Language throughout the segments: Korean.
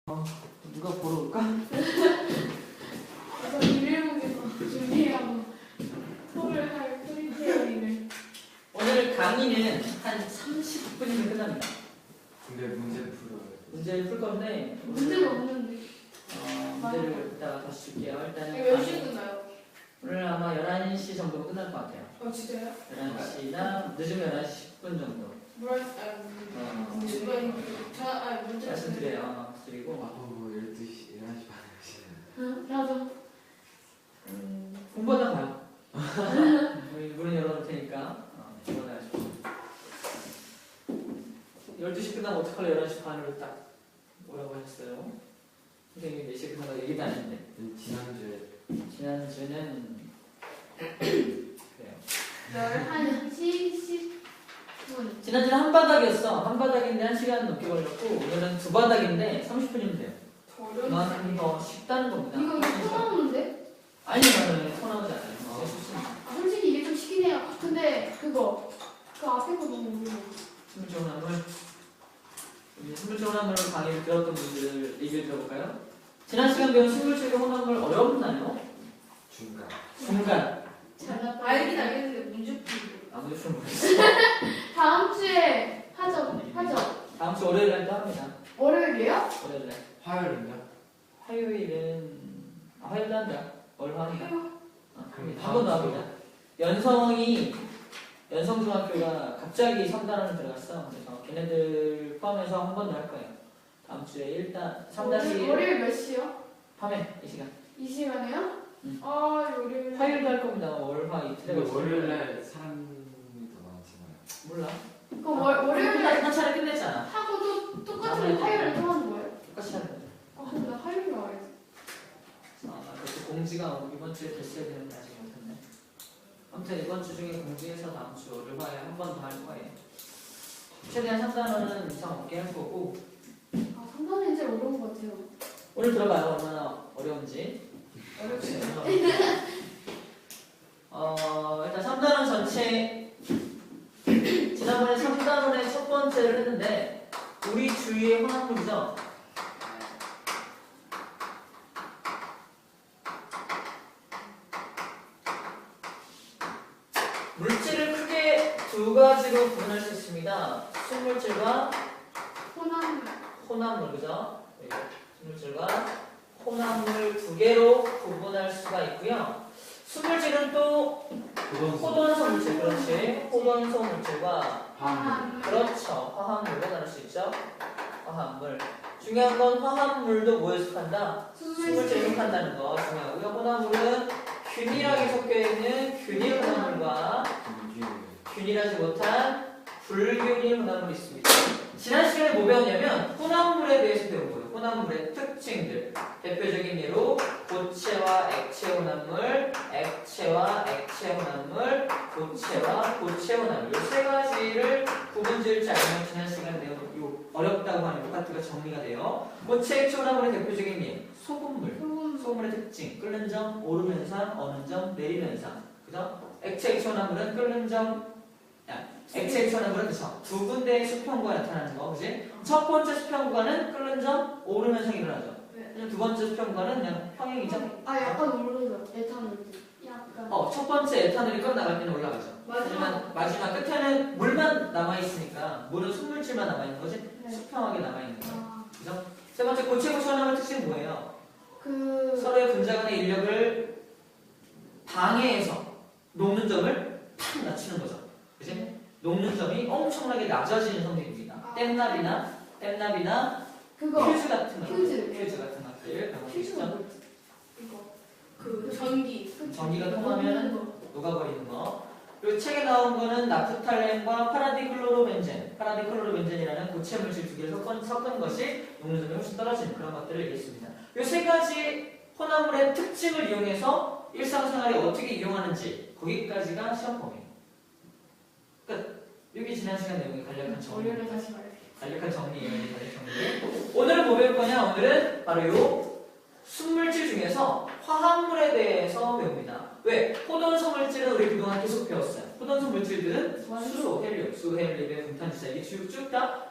누가 보러 올까? 그래서 일일봉에서 준비하고 토를 할 프리테이링을. 오늘 강의는 한 30분이면 끝납니다. 근데 문제를 풀어요. 문제를 풀 건데 문제가 없는데. 문제를 이따가 다시 줄게요. 일단은 몇 시에 끝나요? 오늘 아마 11시 정도면 끝날 것 같아요. 진짜요? 11시나 늦으면 11시 10분 정도 문제 말씀드려요. 드리고 12시, 11시 반에 오시네요. 응, 나도. 공부하다 봐요. 우리 문을 열어놓을 테니까 공부하다 하시고 12시 끝나면 어떡할래? 11시 반으로 딱 오라고 하셨어요. 선생님이 4시에 끝나고 얘기도 안 했는데 지난주는 그래요. 11시 10분. 지난주는 한 바닥이었어. 한 바닥인데 1시간 넘게 걸렸고 오늘은 두 바닥인데 30분이면 돼요. 그만큼 더 쉽다는 겁니다. 이거 코 나오는데? 아니 나는 코 나오지 않아요. 솔직히 이게 좀 쉽긴 해요. 근데 그 앞에 거 너무 어려워. 스물째 호남물 스물째 호남물 강의를 들었던 분들 얘기를 들어볼까요? 지난 시간 배운 스물째 호남물 어렵나요? 중간 알긴 알겠는데 문제 풀고. 아무도 좀 모르겠어요. 다음 주에 하죠. 다음 주 월요일 날도 합니다. 월요일이에요? 월요일 날 화요일인가? 화요일은 화요일도 한다. 월 합니다. 그럼 한 번도 합니다. 연성중학교가 갑자기 3단원을 들어갔어. 그래서 걔네들 포함해서 한 번 더 할 거예요. 다음 주에 일단 3단이 월요일 몇 시요? 밤에 이 시간. 이 시간에요? 응. 월요일. 화요일도 할 겁니다. 월화 이틀에 근데 걸쳐서. 월요일날 사람이 더 많잖아요. 몰라. 그럼 월요일날 한 차례 끝냈잖아. 하고 또 똑같은 화요일에 또 하는 거예요? 똑같이 하는 거죠. 그럼 나 화요일 나와야지. 그것도 공지가 이번 주에 됐어야 되는데 아직 못했네. 아무튼 이번 주 중에 공지해서 다음 주 월화에 한 번 더 할 거예요. 최대한 3단원은 이상 없게 할 거고. 3단은 제일 어려운 것 같아요. 오늘 들어봐요. 얼마나 어려운지. 어렵지. 일단 3단원 전체 지난번에 3단원의 첫 번째를 했는데 우리 주위의 혼합물이죠. 물질을 크게 두 가지로 구분할 수 있습니다. 순물질과 혼합물, 그죠? 순물질과 혼합물 두 개로 구분할 수가 있고요. 순물질은 또 호돈소 물질, 그렇지? 호돈소 물질과 그렇죠. 화합물로 나눌 수 있죠. 화합물. 중요한 건 화합물도 뭐에 속한다? 순물질에 속한다는 거 중요하고요. 혼합물은 균일하게 섞여 있는 균일 혼합물과 균일하지 못한 불균일 혼합물이 있습니다. 지난 시간에 뭐 배웠냐면 혼합물에 대해서 배운 거예요. 혼합물의 특징들. 대표적인 예로 고체와 액체 혼합물, 액체와 액체 혼합물, 고체와 고체 혼합물. 이 세 가지를 구분 지을지 알면 지난 시간에 내가 어렵다고 하는 파트가 정리가 돼요. 고체 액체 혼합물의 대표적인 예, 소금물. 소금물의 특징. 끓는 점, 오르는 점, 어는 점, 내리는 점. 그죠? 액체 액체 혼합물은 끓는 점, 액체 액체 혼합물은 그죠? 두 군데의 수평구가 나타나는 거, 그지? 첫 번째 수평구가는 끓는 점, 오르면서 일어나죠. 두 번째 수평구가는 그냥 평행이죠. 약간 오르죠. 에탄올. 약간. 첫 번째 에탄올이 끝나갈 때는 올라가죠. 마지막. 하지만 마지막 끝에는 물만 남아있으니까 물은 순물질만 남아있는 거지? 네. 수평하게 남아있는 거. 그죠? 세 번째 고체 고체 혼합물 특징은 뭐예요? 서로의 분자 간의 인력을 방해해서 녹는 점을 탁 낮추는 거죠. 그지? 녹는 점이 엄청나게 낮아지는 성질입니다. 땜납이나 퓨즈 같은 것들. 전기가 통하면 녹아버리는 거. 그리고 책에 나온 거는 나프탈렌과 파라디클로로벤젠이라는 고체 물질 두 개를 섞은 것이 녹는 점이 훨씬 떨어지는 그런 것들을 얘기했습니다. 이 세 가지 혼합물의 특징을 이용해서 일상생활에 어떻게 이용하는지 거기까지가 시험 범위예요. 끝. 여기 지난 시간 내용의 간략한 정리. 간략한 정리예요. 오늘은 뭐 배울 거냐? 오늘은 바로 요 순물질 중에서 화합물에 대해서 배웁니다. 왜? 호돈소 물질은 우리 그동안 계속 배웠어요. 호돈소 물질들은 수소, 헬륨, 헬륨의 분탄 주사 이게 쭉 다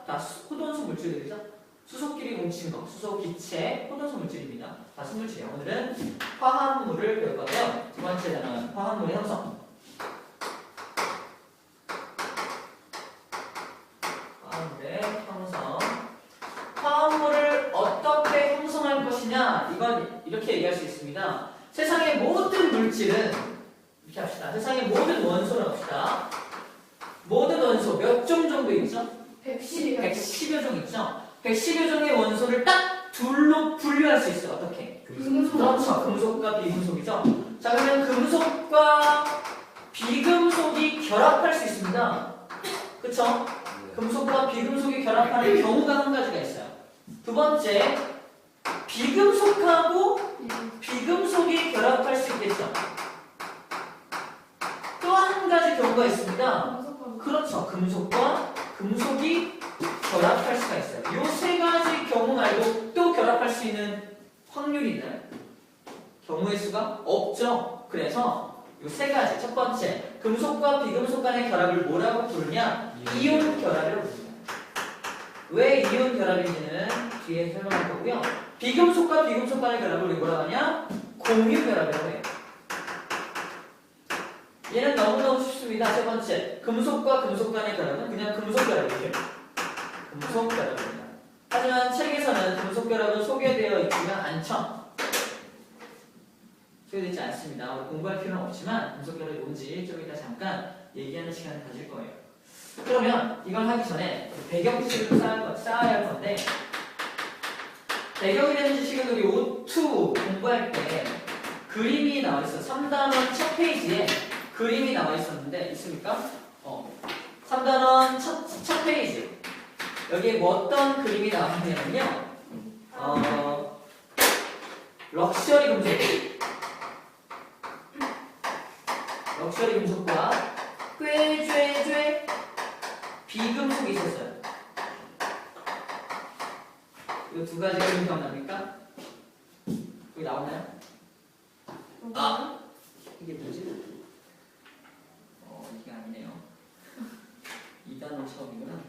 호돈소 물질들이죠. 수소끼리 뭉친 거, 수소, 기체, 포도소 물질입니다. 다 소물질이에요. 오늘은 화합물을 배울 거고요. 두 번째는 화합물의 형성. 화합물의 형성. 화합물을 어떻게 형성할 것이냐? 이건 이렇게 얘기할 수 있습니다. 세상의 모든 물질은 이렇게 합시다. 세상의 모든 원소를 합시다. 모든 원소 몇 종 정도 있죠? 110이요. 110여 종 있죠? 110여 종의 원소를 딱 둘로 분류할 수 있어요. 어떻게? 금속. 그렇죠. 금속과 비금속이죠. 자, 그러면 금속과 비금속이 결합할 수 있습니다. 그렇죠? 금속과 비금속이 결합하는 경우가 한 가지가 있어요. 두 번째, 비금속하고 비금속이 결합할 수 있겠죠. 또 한 가지 경우가 있습니다. 그렇죠. 금속과 금속이 결합할 수가 있어요. 이 세 가지 경우 말고 또 결합할 수 있는 확률이 있나요? 경우의 수가 없죠. 그래서 이 세 가지. 첫 번째, 금속과 비금속 간의 결합을 뭐라고 부르냐? 이온 결합이라고 부릅니다. 왜 이온 결합인지는 뒤에 설명할 거고요. 비금속과 비금속 간의 결합을 우리 뭐라고 하냐? 공유 결합이라고 해요. 얘는 너무너무 쉽습니다. 세 번째, 금속과 금속 간의 결합은 그냥 금속 결합이죠. 금속 결합입니다. 하지만 책에서는 금속 결합은 소개되어 있지는 않죠. 소개되지 않습니다. 우리 공부할 필요는 없지만 금속 결합이 뭔지 좀 이따 잠깐 얘기하는 시간을 가질 거예요. 그러면 이걸 하기 전에 배경 지식을 쌓아야 할 건데, 배경이라는 지식은 우리 O2 공부할 때 그림이 나와 있어. 3단원 첫 페이지에 그림이 나와 있었는데 있습니까? 3단원 첫 페이지. 여기에 뭐 어떤 그림이 나와 있냐면요. 럭셔리 금속. 럭셔리 금속과 꾀죄죄 비금속이 있었어요. 이 두 가지 그림 기억납니까? 여기 나오나요? 아! 이게 뭐지? 이게 아니네요. 2단원 처음이구나.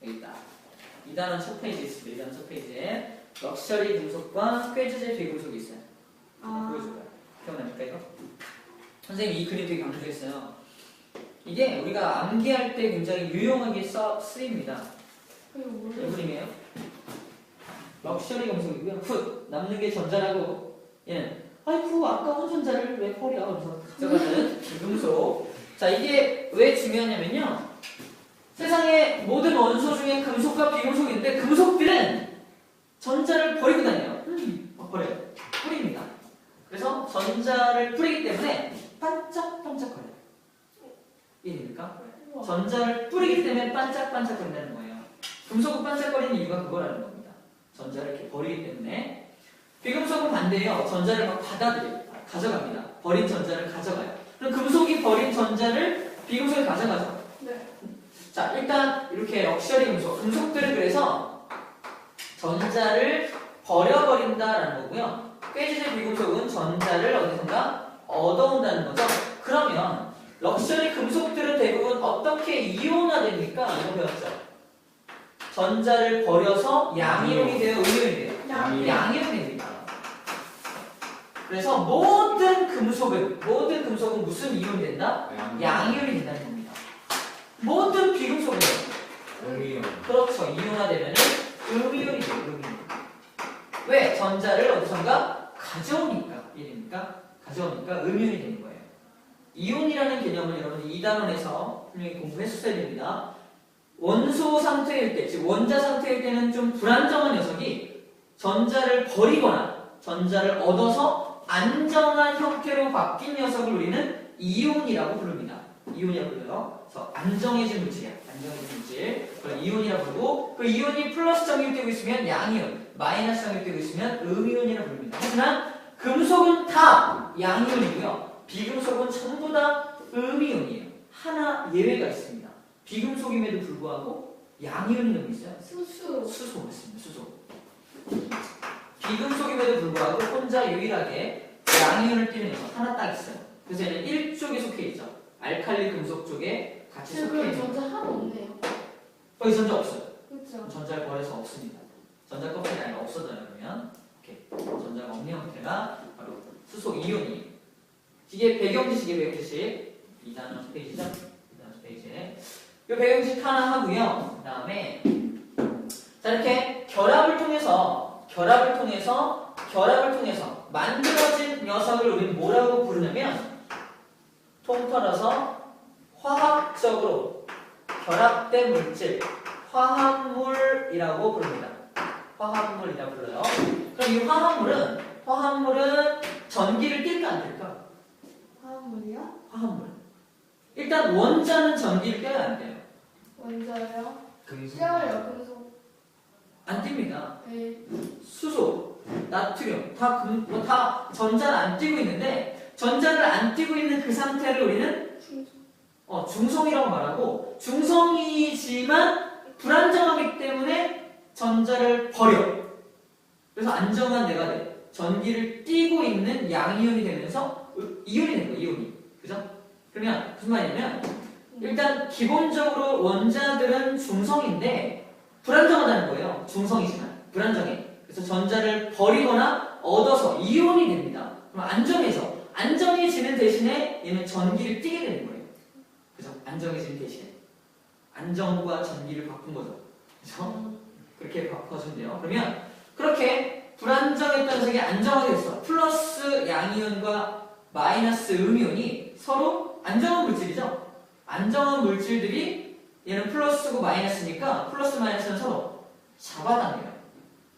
여기 있다. 2단원 첫 페이지에 있습니다. 2단원 첫 페이지에 럭셔리 금속과 꾀죄죄 비금속이 있어요. 보여줄까요? 기억납니까 이거? 선생님이 이 그림 되게 강조했어요. 이게 우리가 암기할 때 굉장히 유용하게 쓰입니다. 이 그림이에요. 럭셔리 금속이고요. 훗! 남는 게 전자라고. 얘는 아이쿠 아까운 전자를 왜 버려? 그래서 가져가는 금속. 자, 이게 왜 중요하냐면요. 세상의 모든 원소 중에 금속과 비금속이 있는데 금속들은 전자를 버리고 다녀요. 막 버려요. 뿌립니다. 그래서 전자를 뿌리기 때문에 반짝반짝거려요. 이해됩니까? 전자를 뿌리기 때문에 반짝반짝거린다는 거예요. 금속은 반짝거리는 이유가 그거라는 겁니다. 전자를 이렇게 버리기 때문에. 비금속은 반대예요. 전자를 막 받아들여요. 가져갑니다. 버린 전자를 가져가요. 그럼 금속이 버린 전자를 비금속이 가져가죠. 네. 자, 일단 이렇게 럭셔리 금속. 금속들은 그래서 전자를 버려버린다라는 거고요. 꾀죄죄 비금속은 전자를 어디선가 얻어온다는 거죠. 그러면 럭셔리 금속들은 대부분 어떻게 이온화됩니까? 이거 배웠죠. 전자를 버려서 양이온이 돼요, 음이온이 돼요? 양이온이 됩니다. 그래서 모든 금속은 무슨 이온이 된다? 양이온이 된다는 겁니다. 모든 비금속은 그렇죠. 이온화되면 음이온이 돼요, 음이온. 왜? 전자를 어디선가 가져오니까. 이해됩니까? 가져오니까 음이온이 되는 거예요. 이온이라는 개념은 여러분 2단원에서 분명히 공부했었어야 됩니다. 원소 상태일 때, 즉 원자 상태일 때는 좀 불안정한 녀석이 전자를 버리거나 전자를 얻어서 안정한 형태로 바뀐 녀석을 우리는 이온이라고 부릅니다. 이온이라고 불러요. 그래서 안정해진 물질이야. 안정해진 물질. 그걸 이온이라고 부르고, 그 이온이 플러스 정일 띄고 있으면 양이온, 마이너스 정일 띄고 있으면 음이온이라고 부릅니다. 하지만 금속은 다 양이온이고요. 비금속은 전부 다 음이온이에요. 하나 예외가 있습니다. 비금속임에도 불구하고 양이온이 놈이 있어요. 수소 맞습니다. 수소. 비금속임에도 불구하고 혼자 유일하게 양이온을 띠는 녀석 하나 딱 있어요. 그래서 얘는 1쪽에 속해 있죠. 알칼리 금속 쪽에 같이 지금 속해 그런 있는 전자 하나도 없네요. 거기 전자 없어요. 그렇죠. 전자를 버려서 없습니다. 전자 껍질이 아니라 없어져요. 그러면 이렇게 전자가 없는 형태가 바로 수소 이온이. 이게 배경지식 2단원 페이지죠? 2단원 페이지에 이 배경지식 하나 하고요. 그 다음에 자 이렇게 결합을 통해서 만들어진 녀석을 우리는 뭐라고 부르냐면 통틀어서 화학적으로 결합된 물질 화합물이라고 부릅니다. 화합물이라고 불러요. 그럼 이 화합물은 전기를 띨까 안 띨까? 화합물이요? 화합물. 일단 원자는 전기를 떼야 안 돼요. 원자요? 금속. 떼어요. 금속. 안 띨니다. 네. 수소, 나트륨 다 전자를 안 띄고 있는데 전자를 안 띄고 있는 그 상태를 우리는 중성이라고 말하고 중성이지만 불안정하기 때문에 전자를 버려. 그래서 안정한 내가 돼. 전기를 띄고 있는 양이온이 되면서 이온이 되는 거예요. 이온이. 그죠? 그러면 무슨 말이냐면 일단 기본적으로 원자들은 중성인데 불안정하다는 거예요. 중성이지만 불안정해. 그래서 전자를 버리거나 얻어서 이온이 됩니다. 그럼 안정해지는 대신에 얘는 전기를 띠게 되는 거예요. 그죠? 안정해지는 대신에 안정과 전기를 바꾼 거죠. 그죠? 그렇게 바꿔주면 돼요. 그러면 그렇게 불안정했던 녀석이 안정하게 됐어. 플러스 양이온과 마이너스 음이온이 서로 안정한 물질이죠. 안정한 물질들이 얘는 플러스고 마이너스니까 플러스 마이너스는 서로 잡아당겨요.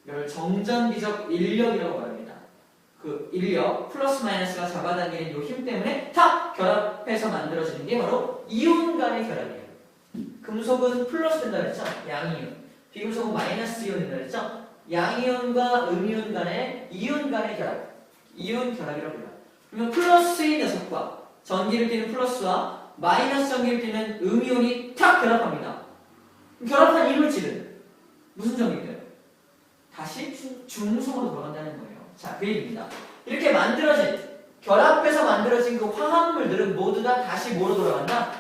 이걸 정전기적 인력이라고 말합니다. 그 인력 플러스 마이너스가 잡아당기는 이 힘 때문에 탁 결합해서 만들어지는 게 바로 이온 간의 결합이에요. 금속은 플러스 된다 그랬죠? 양이온. 비금속은 마이너스 이온 된다 그랬죠? 양이온과 음이온 간의 이온 간의 결합. 이온 결합이라고 불러요. 그러면 플러스인 녀석과 전기를 띠는 플러스와 마이너스 전기를 띠는 음이온이 탁 결합합니다. 결합한 이 물질은 무슨 전기인가요? 다시 중성으로 돌아간다는 거예요. 자, 그 얘기입니다. 이렇게 결합해서 만들어진 그 화합물들은 모두 다 다시 뭐로 돌아간다?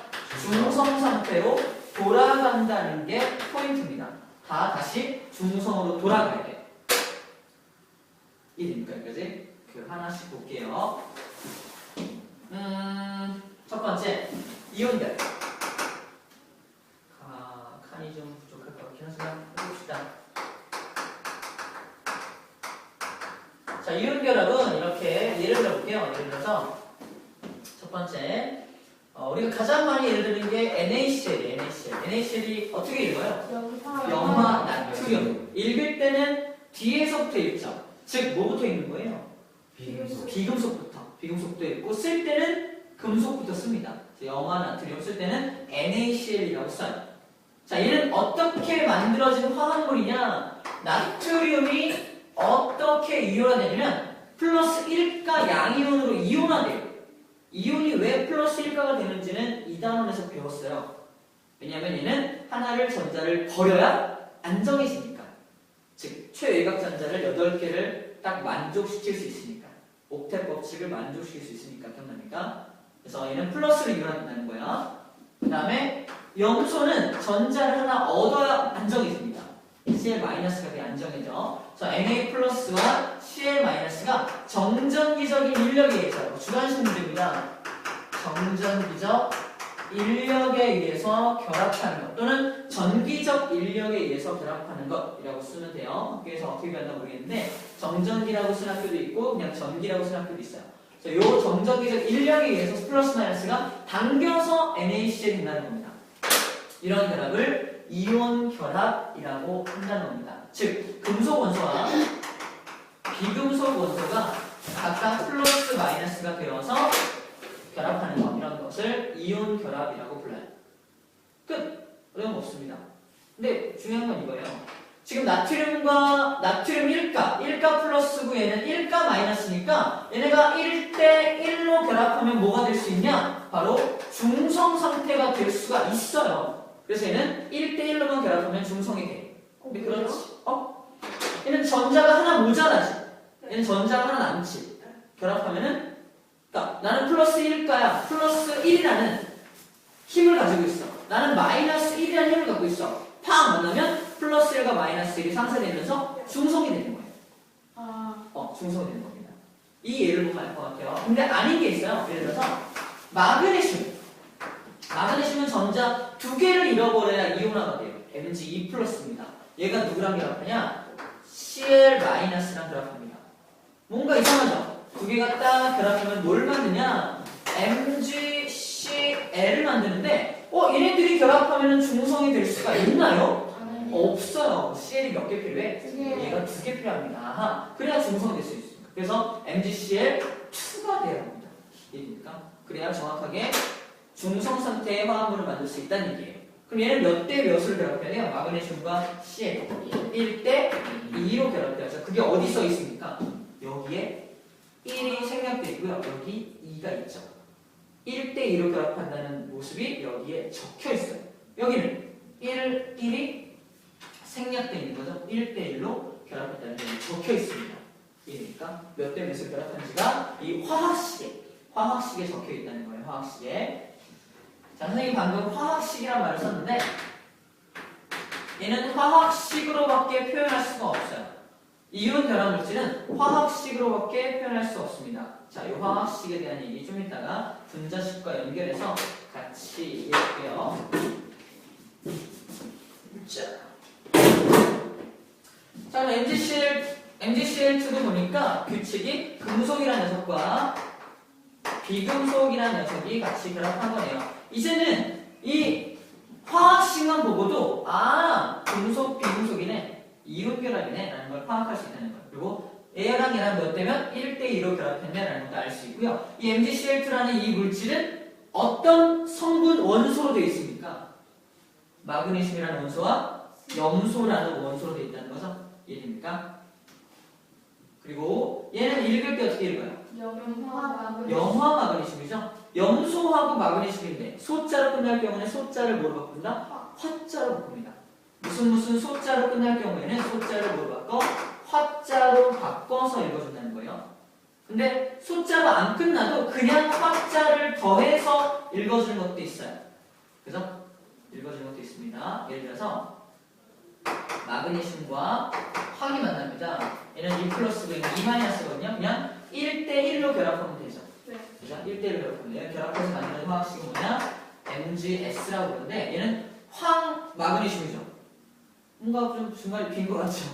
중성 상태로 돌아간다는 게 포인트입니다. 다 다시 중성으로 돌아가야 돼. 이해됩니까? 여기까지? 그 하나씩 볼게요. 첫 번째, 이온들. 칸이 좀 부족할 것 같긴 하지만 해봅시다. 자, 이온 결합은 이렇게 예를 들어볼게요. 예를 들어서 첫 번째, 우리가 가장 많이 예를 드는 게 NaCl이에요. NaCl이 어떻게 읽어요? 염화 나트륨. 읽을 때는 뒤에서부터 읽죠. 즉, 뭐부터 읽는 거예요? 비금속부터 읽고 쓸 때는 금속부터 씁니다. 염화 나트륨 쓸 때는 NaCl이라고 써요. 자, 얘는 어떻게 만들어진 화합물이냐? 나트륨이 어떻게 이온화되냐면 플러스 1가 양이온으로 이온화돼요. 이온이 왜 플러스 1가가 되는지는 2단원에서 배웠어요. 왜냐하면 얘는 하나를 전자를 버려야 안정해지니까. 즉 최외곽 전자를 8개를 딱 만족시킬 수 있으니까. 옥텟 법칙을 만족시킬 수 있으니까. 기억납니까? 그래서 얘는 플러스로 이온화된다는 거야. 그 다음에 염소는 전자를 하나 얻어야 안정해집니다. Cl-가 되게 안정해져. 그래서 Na+와 Cl-가 정전기적인 인력에 의해서 주관식 문제입니다. 정전기적 인력에 의해서 결합하는 것 또는 전기적 인력에 의해서 결합하는 것이라고 쓰면 돼요. 학교에서 어떻게 배웠나 모르겠는데 정전기라고 쓴 학교도 있고 그냥 전기라고 쓴 학교도 있어요. 이 정전기적 인력에 의해서 플러스 마이너스가 당겨서 NaCl이 된다는 겁니다. 이런 결합을 이온 결합이라고 한다는 겁니다. 즉 금속 원소와 비금속 원소가 각각 플러스 마이너스가 되어서 결합하는 것 이런 것을 이온 결합이라고 불러요. 끝! 어려운 거 없습니다. 근데 중요한 건 이거예요. 지금 나트륨 1가 플러스고 얘는 1가 마이너스니까 얘네가 1대 1로 결합하면 뭐가 될 수 있냐? 바로 중성 상태가 될 수가 있어요. 그래서 얘는 1대 1로만 결합하면 중성이 돼. 근데 그렇지. 얘는 전자가 하나 모자라지. 얘는 전자가 하나 남지. 결합하면은 그러니까 나는 플러스 1가야. 플러스 1이라는 힘을 가지고 있어. 나는 마이너스 1이라는 힘을 갖고 있어. 팍 만나면 플러스 1과 마이너스 1이 상쇄되면서 중성이 되는 거예요. 중성이 되는 겁니다. 이 예를 보면 알 것 같아요. 근데 아닌 게 있어요. 예를 들어서 마그네슘은 전자 두 개를 잃어버려야 이온화가 돼요. Mg2 플러스입니다. 얘가 누구랑 결합하냐? Cl-랑 결합합니다. 뭔가 이상하죠? 두 개가 딱 결합하면 뭘 만드냐? MgCl을 만드는데 얘네들이 결합하면 중성이 될 수가 있나요? 없어요. Cl이 몇 개 필요해? 얘가 두 개 필요합니다. 아하, 그래야 중성이 될 수 있습니다. 그래서 MgCl2가 돼야 합니다. 이해됩니까? 그래야 정확하게 중성 상태의 화합물을 만들 수 있다는 얘기예요. 그럼 얘는 몇 대 몇을 결합해야 돼요? 마그네슘과 Cl 1대 2로 결합해야죠. 그게 어디 써 있습니까? 여기에 1이 생략되어 있고요. 여기 2가 있죠. 1대 2로 결합한다는 모습이 여기에 적혀 있어요. 여기는 1이 생략되어 있는 거죠. 1대 1로 결합했다는 게 적혀 있습니다. 이해됩니까? 몇 대 몇을 결합하는지가 이 화학식에 적혀 있다는 거예요. 화학식에. 자, 선생님 방금 화학식이란 말을 썼는데 얘는 화학식으로밖에 표현할 수가 없어요. 이온 결합 물질은 화학식으로밖에 표현할 수 없습니다. 자, 이 화학식에 대한 얘기 좀 이따가 분자식과 연결해서 같이 얘기할게요. 자, MgCl2도 보니까 규칙이 금속이라는 녀석과 비금속이라는 녀석이 같이 결합한 거네요. 이제는 이 화학식만 보고도 금속, 비금속이네, 이온 결합이네 라는 걸 파악할 수 있다는 거예요. 그리고 얘랑 얘랑 몇 대면 1대2로 결합했네 라는 것도 알 수 있고요. 이 MgCl2라는 이 물질은 어떤 성분 원소로 되어 있습니까? 마그네슘이라는 원소와 염소라는 원소로 되어 있다는 거죠. 이해됩니까? 그리고 얘는 읽을 때 어떻게 읽어요? 염화 마그네슘이죠. 염소하고 마그네슘인데 소자로 끝날 경우는 소자를 뭐로 바꾼다? 화자로 바꿉니다. 무슨 소자로 끝날 경우에는 소자를 뭐로 바꿔? 화자로 바꿔서 읽어준다는 거예요. 근데 소자가 안 끝나도 그냥 화자를 더해서 읽어주는 것도 있어요. 그죠? 읽어주는 것도 있습니다. 예를 들어서 마그네슘과 황이 만납니다. 얘는 2 플러스고 2 마이너스거든요. 그냥 1대1로 결합하면 되죠. 그죠? 1대1로 결합하면 돼요. 결합해서 만드는 화학식이 뭐냐? MgS라고 그러는데 얘는 황 마그네슘이죠. 뭔가 좀 중간에 빈 것 같죠?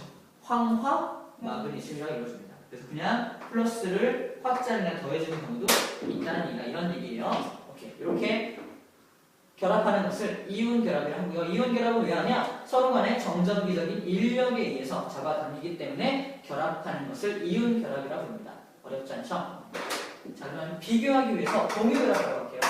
황화 마그네슘이라고 읽어줍니다. 그래서 그냥 플러스를 화자를 그냥 더해주는 경우도 있다는 얘기가 이런 얘기예요. 오케이. 이렇게 결합하는 것을 이온 결합이라고 하고요. 이온 결합은 왜 하냐? 서로 간의 정전기적인 인력에 의해서 잡아당기기 때문에 결합하는 것을 이온 결합이라고 합니다. 어렵지 않죠? 자, 그러면 비교하기 위해서 공유 결합이라고 할게요.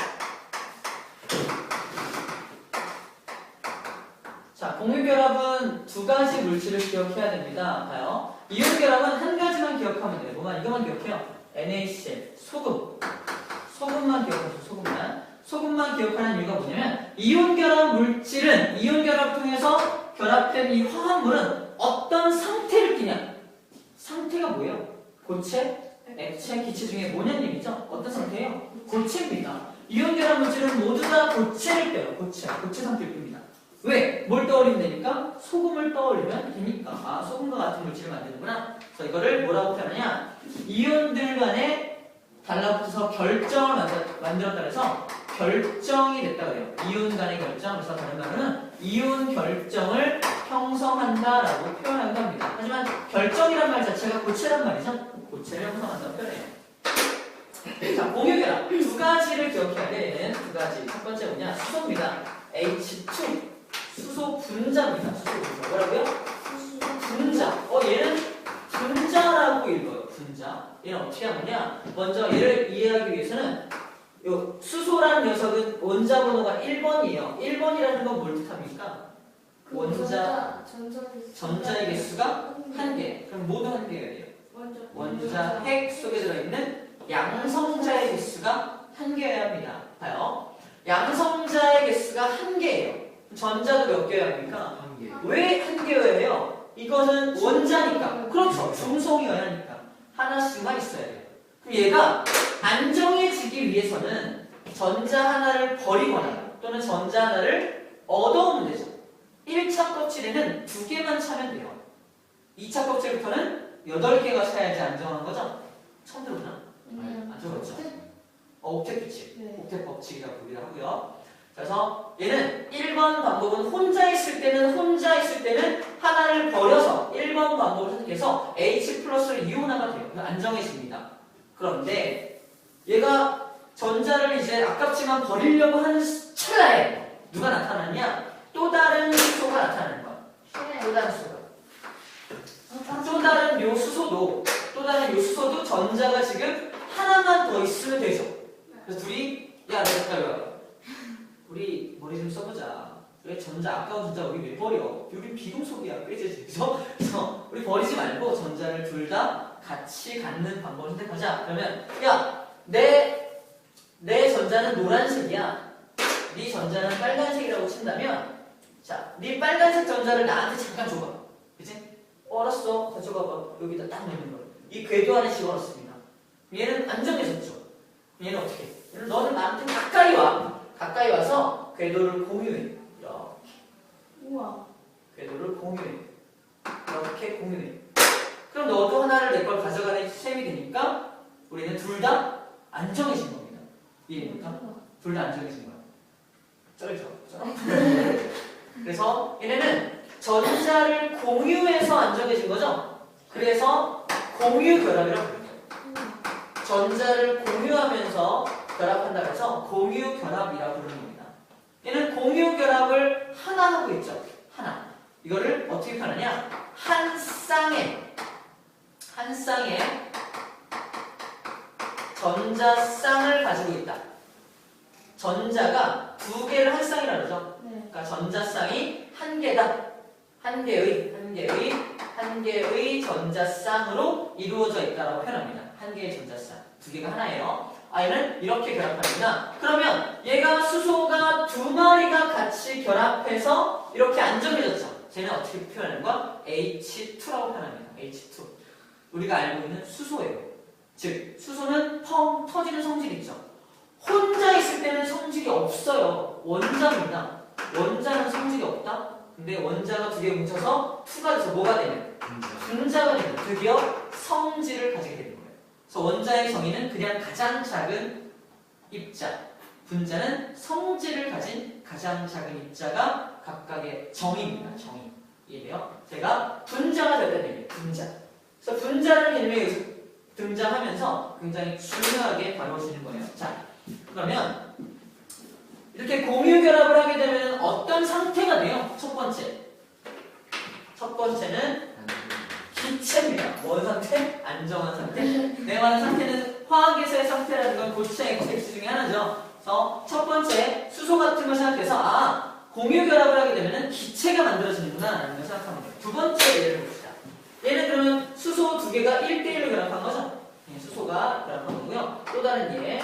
자, 공유 결합은 두 가지 물질을 기억해야 됩니다. 봐요. 이온 결합은 한 가지만 기억하면 돼요. 뭐만 이것만 기억해요. NaCl, 소금만 기억하세요. 소금만 기억하는 이유가 뭐냐면 이온 결합 물질은 이온 결합을 통해서 결합된 이 화합물은 어떤 상태를 띠냐? 상태가 뭐예요? 고체, 액체, 기체 중에 뭐냐는 얘기죠? 어떤 상태예요? 고체입니다. 이온 결합 물질은 모두 다 고체를 떼요. 고체 상태를 띱니다. 왜? 뭘 떠올리면 되니까? 소금을 떠올리면 되니까. 소금과 같은 물질을 만드는구나. 그래서 이거를 뭐라고 표현하냐? 이온들 간에 달라붙어서 결정을 만들었다 해서 결정이 됐다 그래요. 이온 간의 결정. 그래서 다른 말로는 이온 결정을 형성한다라고 표현하기도 합니다. 하지만 결정이란 말 자체가 고체란 말이죠. 고체를 형성한다고 표현해요. 자, 공유결합 두 가지를 기억해야 돼. 두 가지. 첫 번째 뭐냐? 수소입니다. H2 수소 분자입니다. 수소 분자. 뭐라고요? 분자. 얘는 분자라고 읽어요. 분자. 얘는 어떻게 하느냐? 먼저 얘를 이해하기 위해서는 요 수소라는 녀석은 원자 번호가 1번이에요. 1번이라는 건 뭘 뜻합니까? 전자의 개수가 1개. 그럼 모두 1개가 돼요. 원자 핵 속에 들어있는 양성자의 개수가 1개여야 합니다. 봐요. 양성자의 개수가 1개예요. 전자도 몇 개여야 합니까? 1개. 왜 1개여야 해요? 이거는 원자니까. 그렇죠. 중성이어야 하니까. 하나씩만 있어야 돼요. 그럼 얘가 안정해지기 위해서는 전자 하나를 버리거나 또는 전자 하나를 얻어오면 되죠. 1차 껍질에는 2개만 차면 돼요. 2차 껍질부터는 8개가 차야지 안정한 거죠? 처음 들어보나? 안 들어봤죠? 옥텟 규칙, 네. 옥텟 법칙이라고 보기도 하고요. 그래서 얘는 1번 방법은 혼자 있을 때는 하나를 버려서 1번 방법을 선택해서 H 플러스를 이온화가 돼요. 안정해집니다. 그런데 얘가 전자를 이제 아깝지만 버리려고 하는 찰나에 누가 나타나냐? 또 다른 수소가 나타나는 거야. 또 다른 수소가. 또 다른 요 수소도 전자가 지금 하나만 더 있으면 되죠. 그래서 둘이 야 내가 우리 머리 좀 써보자. 왜 전자 아까운 전자 우리 왜 버려? 여기 비금속이야. 그치? 그래서 우리 버리지 말고 전자를 둘 다 같이 갖는 방법을 선택하자. 그러면 야 내 전자는 노란색이야. 네 전자는 빨간색이라고 친다면 자, 네 빨간색 전자를 나한테 잠깐 줘봐. 그치? 알았어. 가져가봐. 여기다 딱 넣는 거야. 이 궤도 안에 집어넣습니다. 얘는 안정해졌죠. 얘는 어떻게 해? 얘는 너는 나한테 가까이 와. 가까이 와서 궤도를 공유해. 이렇게. 우와. 궤도를 공유해. 이렇게 공유해. 그럼 너도 하나를 내 걸 가져가는 셈이 되니까 우리는 둘 다 안정해진 겁니다. 이해됩니까? 둘 다 안정해진 거야. 쩔죠? 그래서 얘네는 전자를 공유해서 안정해진 거죠? 그래서 공유 결합이라고 부르죠. 전자를 공유하면서 결합한다 해서 공유 결합이라고 부르는 겁니다. 얘는 공유 결합을 하나 하고 있죠. 하나. 이거를 어떻게 표현하냐? 한 쌍에 전자쌍을 가지고 있다. 전자가 2개를 한 쌍이라 그러죠. 네. 그러니까 전자쌍이 한 개다. 한 개의 전자쌍으로 이루어져 있다라고 표현합니다. 한 개의 전자쌍. 2개가 하나예요. 얘는 이렇게 결합합니다. 그러면 얘가 수소가 2마리가 같이 결합해서 이렇게 안정해졌죠. 쟤는 어떻게 표현하는 거야? H2라고 표현합니다. H2. 우리가 알고 있는 수소예요. 즉 수소는 펑 터지는 성질이 있죠. 혼자 있을 때는 성질이 없어요. 원자입니다. 원자는 성질이 없다. 근데 원자가 2개 뭉쳐서 2가 돼서 뭐가 되면? 분자가 되면 드디어 성질을 가지게 되는 거예요. 그래서 원자의 정의는 그냥 가장 작은 입자, 분자는 성질을 가진 가장 작은 입자가 각각의 정의입니다. 정의. 이해돼요? 제가 분자가 됐다는 얘기예요. 분자. 그래서 분자를 개념에 여기서 등장하면서 굉장히 중요하게 다뤄지는 거예요. 자, 그러면 이렇게 공유 결합을 하게 되면 어떤 상태가 돼요? 첫 번째는 기체입니다. 뭔 상태? 안정한 상태. 내가 말하는 상태는 화학에서의 상태라는 건 고체의 엑스 중에 하나죠. 그래서 첫 번째 수소 같은 걸 생각해서 공유 결합을 하게 되면 기체가 만들어지는구나 라는 걸 생각하면 돼요. 두 번째 예를 봅시다. 얘는 그러면 수소 2개가 1대1로 결합한 거죠? 네, 수소가 결합한 거고요. 또 다른 예.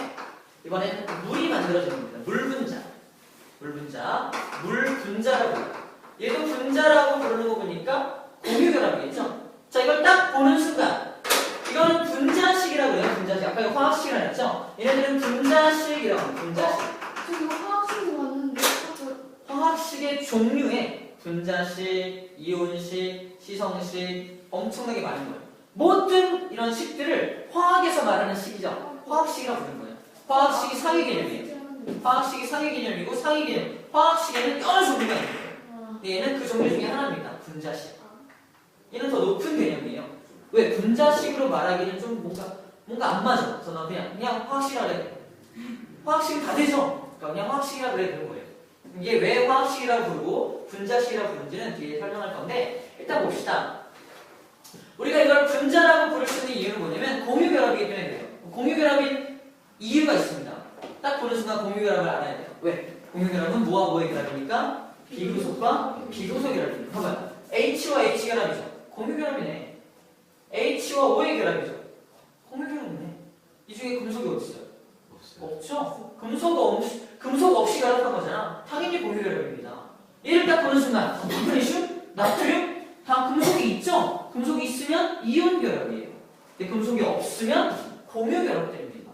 이번에는 물이 만들어지는 겁니다. 물 분자라고 해요. 얘도 분자라고 부르는 거 보니까 공유 결합이겠죠? 자, 이걸 딱 보는 순간 이거는 분자식이라고 해요. 분자식. 아까 이거 화학식이라고 했죠? 얘네들은 분자식이라고 해요. 분자식. 저 이거 화학식으로 봤는데 화학식의 종류에 분자식, 이온식, 시성식 엄청나게 많은 거예요. 모든 이런 식들을 화학에서 말하는 식이죠. 화학식이라고 부르는 거예요. 화학식이 상위 개념이에요. 화학식이 상위 개념이고 상위 개념. 화학식에는 여러 종류가 있는 거예요. 근데 얘는 그 종류 중에 하나입니다. 분자식. 얘는 더 높은 개념이에요. 왜? 분자식으로 말하기는 좀 뭔가 안 맞아. 그래서 나 그냥 화학식이라 그래. 화학식은 다 되죠. 그러니까 그냥 화학식이라 그래 되는 거예요. 이게 왜 화학식이라고 부르고 분자식이라고 부르는지는 뒤에 설명할 건데 일단 봅시다. 우리가 이걸 분자라고 부를 수 있는 이유는 뭐냐면 공유 결합이기 때문에 그래요. 공유 결합인 이유가 있습니다. 딱 보는 순간 공유 결합을 알아야 돼요. 왜? 공유 결합은 뭐와 뭐의 결합입니까? 비금속과 비금속 결합입니다. 봐봐요. H와 H 결합이죠. 공유 결합이네. H와 O의 결합이죠. 공유 결합이네. 이 중에 금속이 어디 있어요? 없죠. 금속 없이 결합한 거잖아. 당연히 공유 결합입니다. 얘를 딱 보는 순간 마그네슘, 나트륨 다 금속이 있죠. 금속이 있으면 이온 결합이에요. 근데 금속이 없으면 공유 결합됩니다.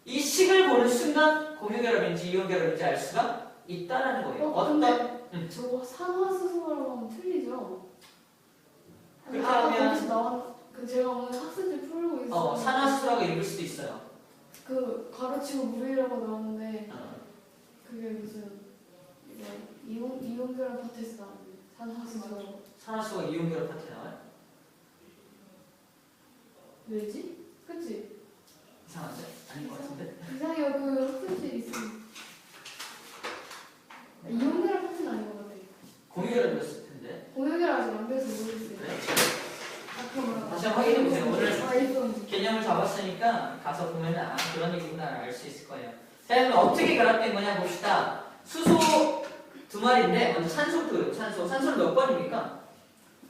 이 식을 보는 순간 공유 결합인지 이온 결합인지 알 수가 있다라는 거예요. 근데 응. 저거 산화수소라고 하면 틀리죠? 아니, 그렇게 아까 하면- 거기서 나온 그 제가 오늘 학습지 풀고 있어요. 산화수소라고 읽을 수도 있어요. 그 가로치고 물이라고 나오는데 어. 그게 무슨 이거 이온결합 파트에서 나오는 산화수소. 산화수소가 이온결합 파트에 나와요? 왜지? 그치? 이상하죠? 아닌 것 같은데? 이상해요. 그 학습지 있음. 이온결합 파트는 아닌 것 같아. 공유결합이었을 텐데. 공연결합 아직 안 돼서 모르겠어요. 그래? 그럼 다시 한번 확인해보세요. 오늘 있었는지. 개념을 잡았으니까 가서 보면 그런 얘기구나 알 수 있을 거예요. 자, 그럼 어떻게 결합된 거냐 봅시다. 수소 두 마리인데 먼저 산소도 산소는 몇 번입니까?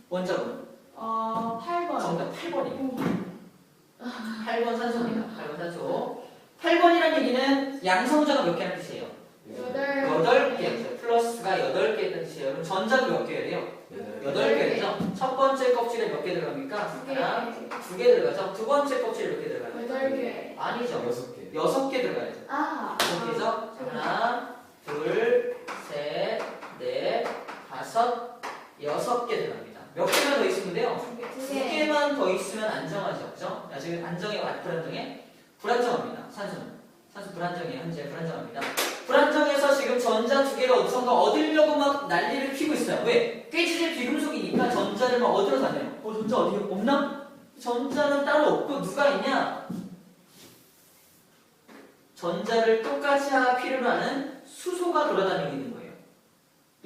원자번 8번. 정답 8번이에요. 8번 산소입니다. 8번 산소. 8번이라는 얘기는 양성자가 몇 개라는 뜻이에요? 8개. 플러스가 8개라는 뜻이에요. 그럼 전자도 몇 개여야 돼요? 8개죠. 첫 번째 껍질에 몇 개 들어갑니까? 하나, 2개 들어가죠. 두 번째 껍질에 몇 개 들어가요? 8개. 아니죠. 6개. 6개 들어가야죠. 아. 6개죠. 하나, 둘, 셋, 넷, 다섯, 6개 들어갑니다. 몇 개만 더 있으면 돼요? 2개만 더 있으면 안정하죠. 그죠? 지금 안정해, 불안정해? 불안정합니다. 산소는. 산소 불안정해요. 현재 불안정합니다. 불안정해서 지금 전자 2개를 어디선가 얻으려고 막 난리를 피고 있어요. 왜? 깨지질 비금속이니까 전자를 막 얻으러 다녀요. 전자 어디 없나? 전자는 따로 없고 누가 있냐? 전자를 똑같이 필요로 하는 수소가 돌아다니고 있는 거예요.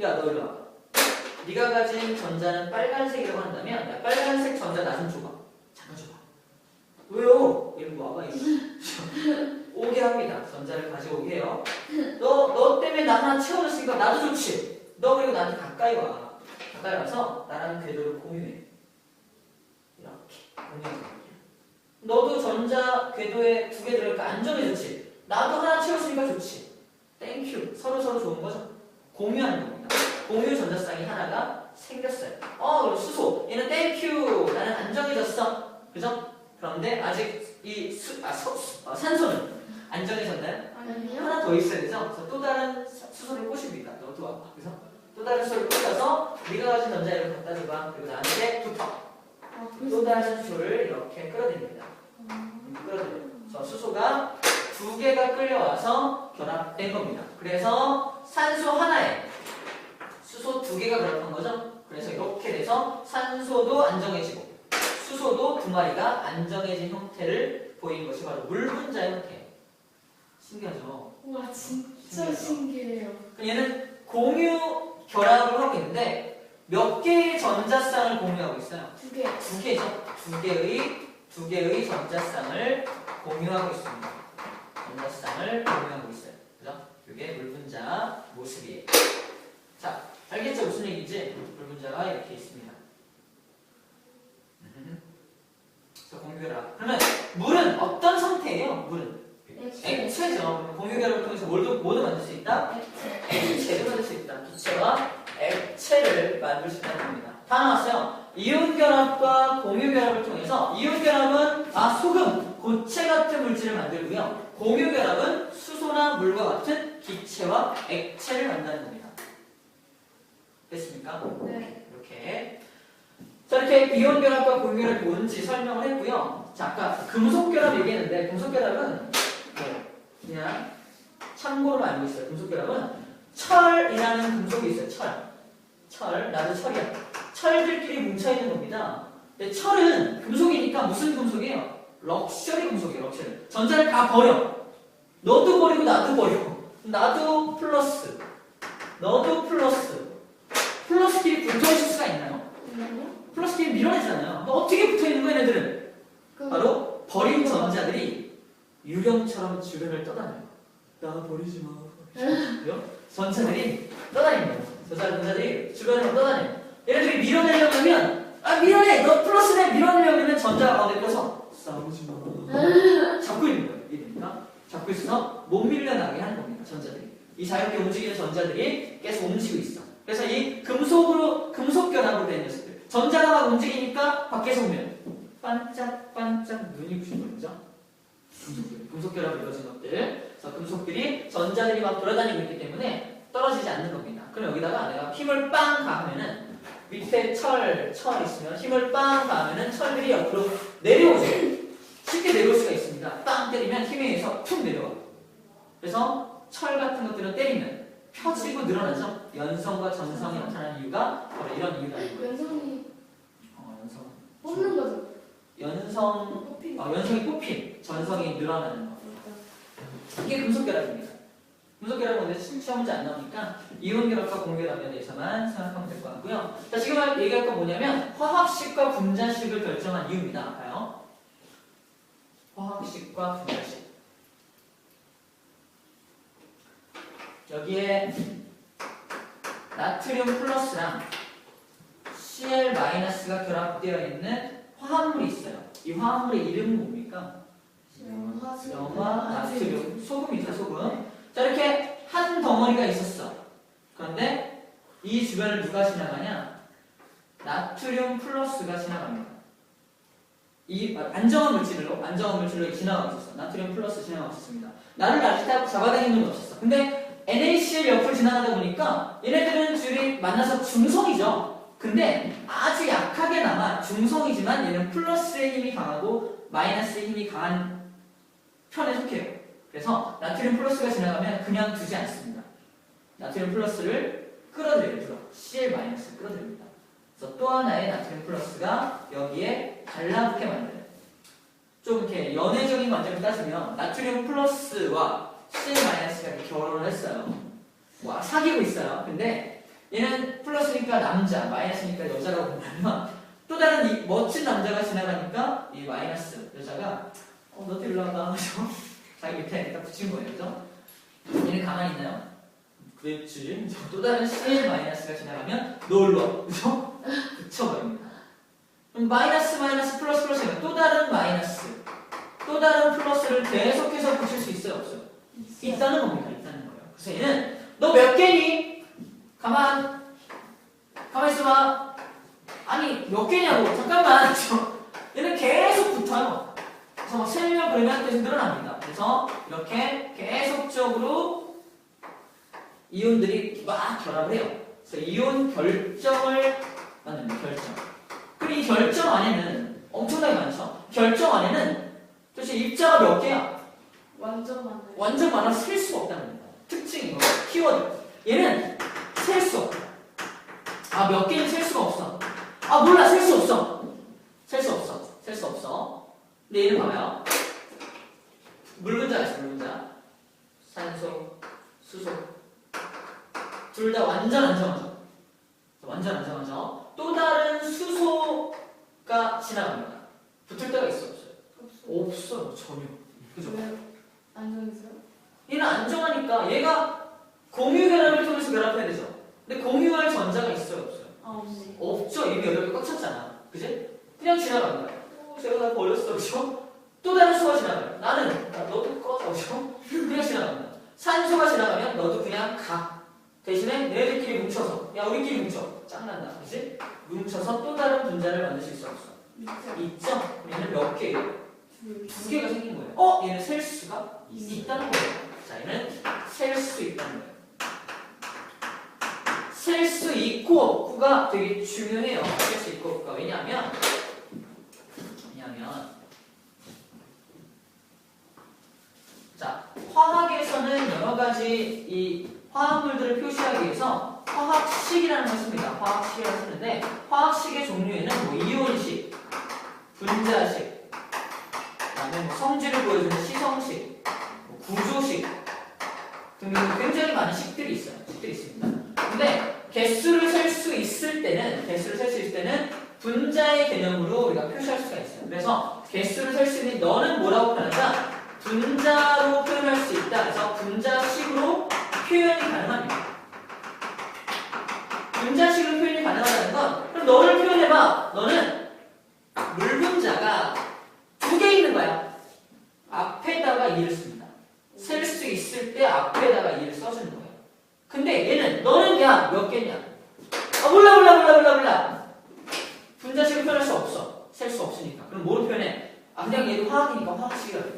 야, 너 이리 와봐. 네가 가진 전자는 빨간색이라고 한다면 야, 빨간색 전자 나 좀 줘봐. 잠깐 줘봐. 왜요? 이리 와봐. 오게 합니다. 전자를 가져오게 해요. 너 때문에 나 하나 채워줬으니까 나도 좋지. 너 그리고 나한테 가까이 와. 가까이 와서 나랑 궤도를 공유해. 이렇게 공유해. 너도 전자 궤도에 2개 들어가니까 안정해 좋지. 나도 하나 채웠으니까 좋지. 땡큐. 서로 좋은 거죠. 공유하는 겁니다. 공유 전자쌍이 하나가 생겼어요. 그럼 수소. 얘는 땡큐. 나는 안정해졌어. 그죠? 그런데 아직 이 산소는 안정해졌나요? 아니요. 하나 더 있어야 되죠? 그래서 또 다른 수소를 꼬십니다. 너도 와봐. 그래서 또 다른 수소를 꽂아서 네가 가진 전자를 갖다 줘봐. 그리고 나한테 붙어. 또 다른 수를 이렇게 끌어들입니다. 끌어들여요. 그래서 수소가 2개가 끌려와서 결합된 겁니다. 그래서 산소 하나에 수소 2개가 결합한 거죠. 그래서 이렇게 돼서 산소도 안정해지고 수소도 2마리가 안정해진 형태를 보인 것이 바로 물 분자의 형태예요. 신기하죠? 와 진짜 신기해요. 얘는 공유 결합을 하고 있는데 몇 개의 전자쌍을 공유하고 있어요? 2개. 2개죠. 2개의 전자쌍을 공유하고 있습니다. 전자쌍을 공유하고 있어요. 그죠? 이게 물 분자 모습이에요. 자, 알겠죠? 무슨 얘기인지? 물 분자가 이렇게 있습니다. 그래서 공유결합. 그러면 물은 어떤 상태예요? 물은 액체죠. 공유결합을 통해서 뭐도 만들 수 있다? 액체를 만들 수 있다. 기체와 액체를 만들 수 있다는 겁니다. 다 나왔어요. 이온결합과 공유결합을 통해서 이온결합은 소금, 고체 같은 물질을 만들고요. 공유결합은 수소나 물과 같은 기체와 액체를 만드는 겁니다. 됐습니까? 네. 이렇게. 자, 이렇게 이온결합과 공유결합이 뭔지 설명을 했고요. 자, 아까 금속결합 얘기했는데 금속결합은 그냥 참고로만 알고 있어요. 금속결합은 철이라는 금속이 있어요. 철, 나도 철이야. 철들끼리 뭉쳐있는 겁니다. 근데 철은 금속이니까 무슨 금속이에요? 럭셔리 금속이에요. 럭셔리. 전자를 다 버려. 너도 버리고 나도 버려. 나도 플러스, 너도 플러스. 플러스끼리 붙어있을 수가 있나요? 플러스끼리 밀어내잖아요. 너 어떻게 붙어있는 거야 얘네들은? 바로 버린 전자들이 유령처럼 주변을 떠다녀요. 나 버리지 마. 전자들이 떠다닙니다. 전자들이 주변으로 떠다녀요. 얘네들이 밀어내려고 하면 밀어내! 너 플러스네! 밀어내려고 하면 전자가 가운데 껴서 싸우지 마. 잡고 있는 거예요. 이해됩니까? 잡고 있어서 못 밀려나게 하는 겁니다. 전자들이. 이 자유롭게 움직이는 전자들이 계속 움직이고 있어. 그래서 이 금속 결합으로 된 녀석들. 전자가 막 움직이니까 밖에서 보면 반짝반짝 눈이 부신 거죠. 금속 결합이 이루어진 것들. 그래서 금속들이 전자들이 막 돌아다니고 있기 때문에 떨어지지 않는 겁니다. 그럼 여기다가 내가 힘을 빵 가하면은 밑에 철 있으면 힘을 빵 가하면은 철들이 옆으로 내려오죠. 쉽게 내려올 수가 있습니다. 빵 때리면 힘에 의해서 툭 내려와. 그래서 철 같은 것들은 때리면 펴지고 늘어나죠. 연성과 전성이 나타나는 이유가 바로 이런 이유라는 거예요. 연성이 연성. 뽑는 거죠. 연성이 뽑힘, 전성이 늘어나는 거. 이게 금속결합입니다. 금속결합은 근데 시험 문제 안 나오니까 이온결합과 공결합에 대해서만 생각하면 될 것 같고요. 자, 지금 얘기할 건 뭐냐면 화학식과 분자식을 결정한 이유입니다. 봐요. 화학식과 분자식. 여기에 나트륨 플러스랑 Cl-가 결합되어 있는 화합물이 있어요. 이 화합물의 이름은 뭡니까? 염화, 나트륨, 소금이죠, 소금. 자, 이렇게 한 덩어리가 있었어. 그런데 이 주변을 누가 지나가냐? 나트륨 플러스가 지나갑니다. 이 안정화 물질로 지나가고 있었어. 나트륨 플러스 지나가고 있었습니다. 나를 잡아다니는 건 없었어. 근데 NaCl 옆을 지나가다 보니까 얘네들은 둘이 만나서 중성이죠. 근데 아주 약하게나마 중성이지만 얘는 플러스의 힘이 강하고 마이너스의 힘이 강한 편에 속해요. 그래서 나트륨 플러스가 지나가면 그냥 두지 않습니다. 나트륨 플러스를 끌어들여요. Cl- 끌어들입니다. 그래서 또 하나의 나트륨 플러스가 여기에 달라붙게 만들어요. 좀 이렇게 연애적인 관점을 따지면 나트륨 플러스와 Cl-가 이렇게 결혼을 했어요. 와, 사귀고 있어요. 근데 얘는 플러스니까 남자, 마이너스니까 여자라고 본다면 또 다른 이 멋진 남자가 지나가니까 이 마이너스 여자가 너도 일로 와봐 하죠. 자기 밑에 딱 붙인 거예요. 그죠? 얘는 가만히 있나요? 그랬지. 또 다른 Cl-가 지나가면 너 일로 와. 그죠? 붙여버립니다. 그럼 마이너스 플러스면 또 다른 마이너스, 또 다른 플러스를 계속해서 붙일 수 있어요? 없어요? 있다는 겁니다. 있다는 거예요. 그래서 얘는 너 몇 개니? 가만 있어봐. 아니 몇 개냐고. 잠깐만. 얘는 계속 붙어요. 그래서 막 세면 그러면 계속 늘어납니다. 그래서 이렇게 계속적으로 이온들이 막 결합을 해요. 그래서 이온 결정을 만듭니다. 결정. 그리고 이 결정 안에는 엄청나게 많죠. 결정 안에는 도대체 입자가 몇 개야? 완전 많아요. 완전 많아서 셀 수가 없다는 겁니다. 특징이 이거. 키워드. 얘는 셀 수 없다. 아, 몇 개는 셀 수가 없어. 아, 몰라. 셀 수 없어. 셀 수 없어. 근데 얘는 봐봐요. 물분자가 있어, 물분자. 산소, 수소. 둘 다 완전 안정하죠. 완전 안정하죠. 또 다른 수소가 지나갑니다. 붙을 때가 있어, 없어요? 없어요, 전혀. 그죠? 왜요? 안정했어요? 얘는 안정하니까 얘가 공유 결합을 통해서 결합해야 되죠. 근데 공유할 전자가 있어요, 없어요? 없네. 없죠. 이미 여덟 개 꽉 찼잖아. 그지? 그냥 지나갑니다. 제가 다 버렸어, 그죠? 또 다른 수가 지나가요. 나는 너도 꺼져, 그죠? 그냥 지나갑니다. 산소가 지나가면 너도 그냥 가. 대신에 너희들끼리 뭉쳐서, 야 우리끼리 뭉쳐. 짱난다, 그지? 뭉쳐서 또 다른 분자를 만들 수 있어, 없어? 있죠? 그럼 얘는 몇 개예요? 두 개가 생긴 거예요. 얘는 셀 수가 있다는 거예요. 자, 얘는 셀 수 있다는 거예요. 셀 수 있고 없고가 되게 중요해요. 셀 수 있고 없고가. 왜냐하면 자, 화학에서는 여러 가지 이 화합물들을 표시하기 위해서 화학식이라는 걸 씁니다. 화학식이라고 쓰는데 화학식의 종류에는 뭐 이온식, 분자식, 그다음에 뭐 성질을 보여주는 시성식, 뭐 구조식 등등 굉장히 많은 식들이 있어요. 식들이 있습니다. 근데 개수를 셀 수 있을 때는 분자의 개념으로 우리가 표시할 수가 있어요. 그래서 개수를 셀 수 있는 너는 뭐라고 표현하자? 분자로 표현할 수 있다. 그래서 분자식으로 표현이 가능합니다. 분자식으로 표현이 가능하다는 건 그럼 너를 표현해봐. 너는 물분자가 두 개 있는 거야. 앞에다가 2를 씁니다. 셀 수 있을 때 앞에다가 2를 써주는 거예요. 근데 얘는 너는 야 몇 개냐? 몰라. 분자식을 표현할 수 없어. 셀 수 없으니까. 그럼 뭐로 표현해? 그냥 얘도 화학이니까 화학식이라고 해.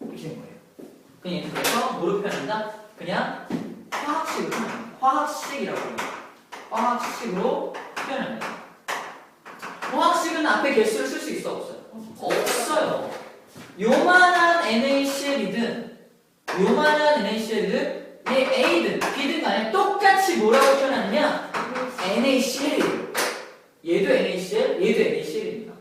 이렇게 된 거예요. 그냥 얘는 그래서 뭐로 표현한다? 그냥 화학식이라고 해요. 화학식으로 표현합니다. 화학식은 앞에 개수를 쓸 수 있어 없어요? 없어요. 요만한 NaCl이든 얘 A든 B든 간에 똑같이 뭐라고 표현하느냐? NaCl이에요. 얘도 NaCl, 얘도 NaCl입니다.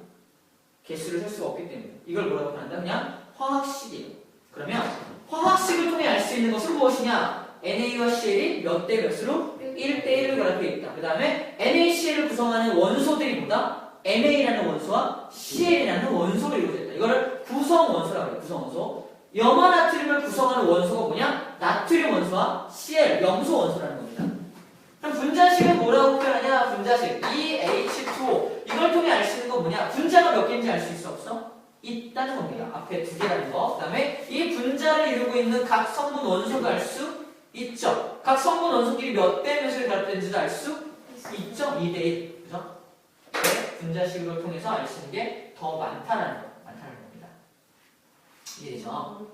개수를 쓸 수가 없기 때문에 이걸 뭐라고 표현한다? 그냥 화학식이에요. 그러면 화학식을 통해 알 수 있는 것은 무엇이냐? NA와 CL이 몇 대 몇으로? 1대1로 결합되어 있다. 그 다음에 NaCl을 구성하는 원소들이 뭐다? NA라는 원소와 CL이라는 원소로 이루어졌다. 이거를 구성 원소라고 해요. 구성 원소. 염화나트륨을 구성하는 원소가 뭐냐? 나트륨 원소와 CL, 염소 원소라는 겁니다. 그럼 분자식은 뭐라고 표현하냐? 분자식 EH2O. 이걸 통해 알 수 있는 건 뭐냐? 분자가 몇 개인지 알 수 있어 없어? 있다는 겁니다. 앞에 두 개라는 거. 그 다음에 이 분자를 이루고 있는 각 성분 원소가 알 수 있죠. 각 성분 원소끼리 몇 대 몇을 결합된지도 알 수 있죠. 2대1. 그죠? 네, 분자식을 통해서 알 수 있는 게 더 많다는 겁니다. 이해되죠?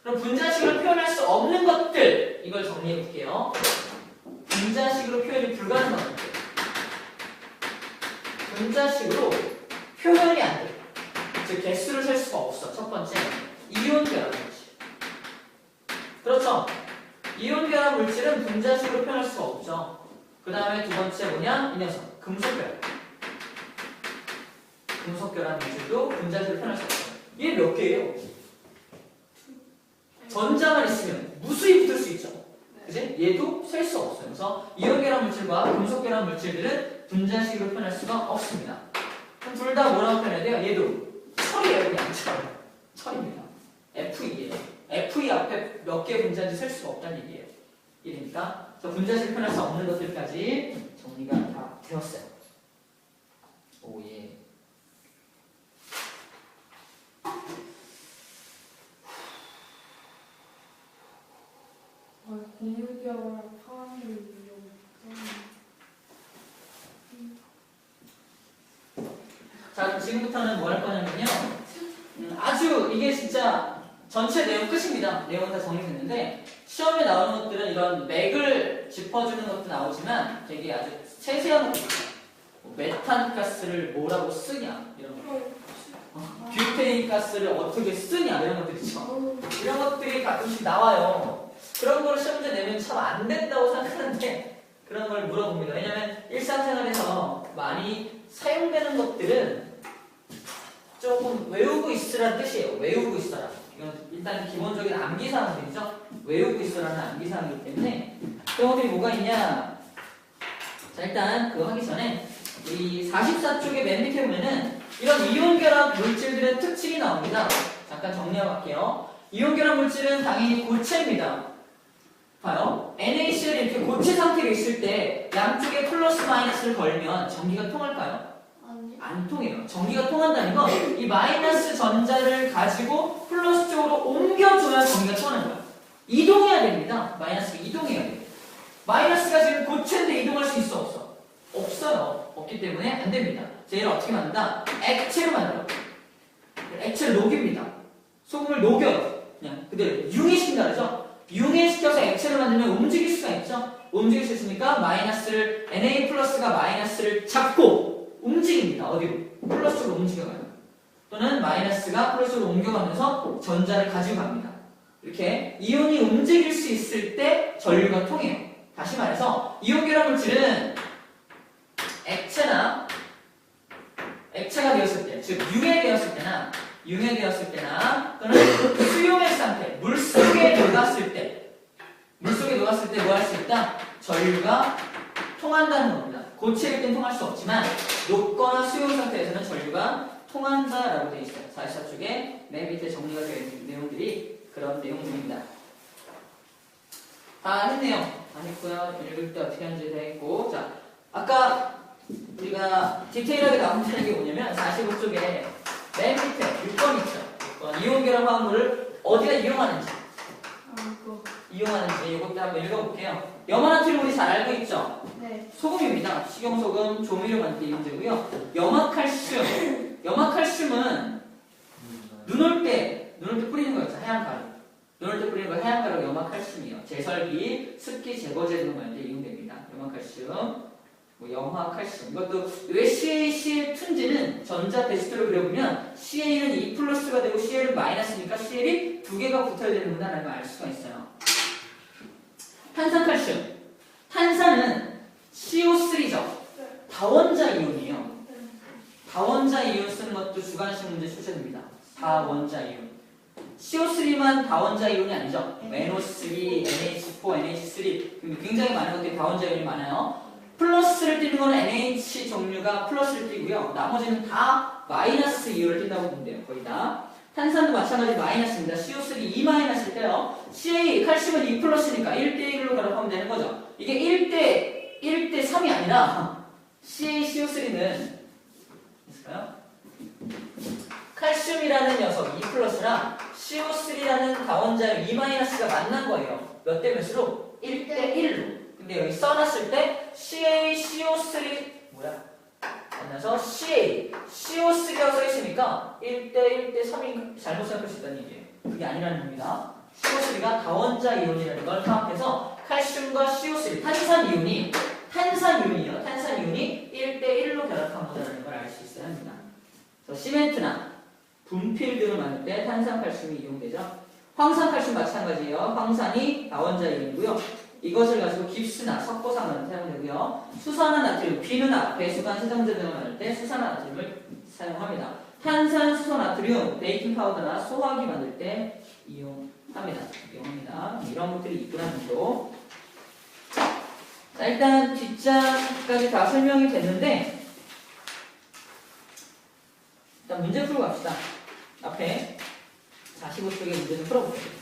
그럼 분자식으로 표현할 수 없는 것들, 이걸 정리해 볼게요. 분자식으로 표현이 불가능한 것들. 분자식으로 표현이 안 돼. 즉 개수를 셀 수가 없어. 첫 번째, 이온 결합 물질. 그렇죠? 이온 결합 물질은 분자식으로 표현할 수가 없죠. 그 다음에 두 번째 뭐냐? 이 녀석, 금속 결합. 금속 결합 물질도 분자식으로 표현할 수 없어요. 얘 몇 개예요? 전자만 있으면 무수히 붙을 수 있죠. 그지? 얘도 셀 수 없어요. 그래서 이온 결합 물질과 금속 결합 물질들은 분자식으로 표현할 수가 없습니다. 그럼 둘 다 뭐라고 표현해야 돼요? 얘도 철이에요. 그냥 철입니다. FE예요. FE 앞에 몇 개 분자인지 셀 수가 없다는 얘기예요. 이러니까 그래서 분자식으로 표현할 수 없는 것들까지 정리가 다 되었어요. 오 예. 공유결합 화학을 이용. 자, 그럼 지금부터는 뭐 할 거냐면요. 아주 이게 진짜 전체 내용 끝입니다. 내용은 다 정리됐는데 시험에 나오는 것들은 이런 맥을 짚어주는 것도 나오지만 되게 아주 세세한 것도 있어요. 뭐 메탄 가스를 뭐라고 쓰냐 이런 거. 뷰테인 가스를 어떻게 쓰냐 이런 것들 있죠. 이런 것들이 가끔씩 나와요. 그런 걸 시험 문제 내면 참 안 된다고 생각하는데 그런 걸 물어봅니다. 왜냐면 일상생활에서 많이 사용되는 것들은 조금 외우고 있으라는 뜻이에요. 외우고 있어라. 이건 일단 기본적인 암기사항들이죠. 외우고 있어라는 암기사항이기 때문에 그런 것들이 뭐가 있냐. 자, 일단 그거 하기 전에 이 44쪽의 맨 밑에 보면은 이런 이온결합 물질들의 특징이 나옵니다. 잠깐 정리하고 갈게요. 이온결합 물질은 당연히 고체입니다. 봐요. NaCl이 이렇게 고체 상태로 있을 때 양쪽에 플러스 마이너스를 걸면 전기가 통할까요? 아니. 안 통해요. 전기가 통한다는 건 이 마이너스 전자를 가지고 플러스 쪽으로 옮겨줘야 전기가 통하는 거예요. 이동해야 됩니다. 마이너스가 이동해야 돼요. 마이너스가 지금 고체인데 이동할 수 있어 없어? 없어요. 없기 때문에 안 됩니다. 자, 얘를 어떻게 만든다? 액체로 만들어요. 액체를 녹입니다. 소금을 녹여요. 그냥 그대로 융해시킨다 그러죠? 융해시켜서 액체를 만들면 움직일 수가 있죠? 움직일 수 있으니까 마이너스를 Na 플러스가 마이너스를 잡고 움직입니다. 어디로? 플러스 쪽으로 움직여가요. 또는 마이너스가 플러스 쪽으로 옮겨가면서 전자를 가지고 갑니다. 이렇게 이온이 움직일 수 있을 때 전류가 통해요. 다시 말해서 이온 결합 물질은 액체가 되었을 때, 즉 융해되었을 때나 또는 수용의 상태, 물속에 녹았을 때 뭐 할 수 있다? 전류가 통한다는 겁니다. 고체일 땐 통할 수 없지만 녹거나 수용 상태에서는 전류가 통한다라고 되어 있어요. 44쪽에 맨 밑에 정리가 되어 있는 내용들이 그런 내용들입니다. 다 했네요. 다 했고요. 읽을 때 어떻게 하는지 다 했고. 자, 아까 우리가 디테일하게 나온다는 게 뭐냐면 45쪽에 맨 밑에 6번 있죠. 6번. 이온 결합 화합물을 어디다 이용하는지. 이것도 한번 읽어볼게요. 염화나트륨 우리 잘 알고 있죠? 네. 소금입니다. 식용소금, 조미료 만들 때 이용되고요. 염화칼슘은 눈 올 때 뿌리는 거였죠. 하얀 가루. 눈을 때 뿌리는 거 해안가루 염화칼슘이요. 제설비, 습기 제거제 등을 만들 때 이용됩니다. 염화칼슘, 뭐 염화칼슘. 이것도 왜 CaCl 툰지는 전자 베스트로 그려보면 Ca는 2 플러스가 되고 Cl은 마이너스니까 Cl이 두 개가 붙어야 되는구나라는 걸 알 수가 있어요. 탄산칼슘. 탄산은 CO3죠. 다원자 이온이에요. 다원자 이온 쓰는 것도 주관식 문제 출제됩니다. 다원자 이온. CO3만 다원자 이온이 아니죠. NO3, NH4, NH3 굉장히 많은 것들이 다원자 이온이 많아요. 플러스를 띄는 거는 NH 종류가 플러스를 띄고요. 나머지는 다 마이너스 이온을 띈다고 보면 돼요. 거의 다. 탄산도 마찬가지 마이너스입니다. CO3 2 마이너스일 때요. CA 칼슘은 2 플러스니까 1대1로 결합하면 되는 거죠. 이게 1대 3이 아니라 CaCO3는 있을까요? 칼슘이라는 녀석 2 플러스랑 CO3라는 다원자의 2 마이너스가 만난 거예요. 몇 대 몇으로? 1대 1로. 근데 여기 써놨을 때 CaCO3 만나서 CO3라고 써있으니까 1대 3인 잘못 생각할 수 있다는 얘기예요. 그게 아니라는 겁니다. CO3가 다원자 이온이라는 걸 파악해서 칼슘과 CO3, 탄산이온이 1대1로 결합한 거라는 걸 알 수 있어야 합니다. 그래서 시멘트나 분필 등을 만들 때 탄산칼슘이 이용되죠. 황산칼슘 마찬가지예요. 황산이 다원자 이온이고요. 이것을 가지고 깁스나 석고상을 사용되고요. 수산화나트륨, 비누나 배수관 세정제 등을 만들 때 수산화나트륨을 사용합니다. 탄산수소나트륨, 베이킹파우더나 소화기 만들 때 이용합니다. 이런 것들이 있구나 정도. 자, 일단 뒷장까지 다 설명이 됐는데 일단 문제 풀고 갑시다. 앞에 45쪽의 문제 좀 풀어볼게요.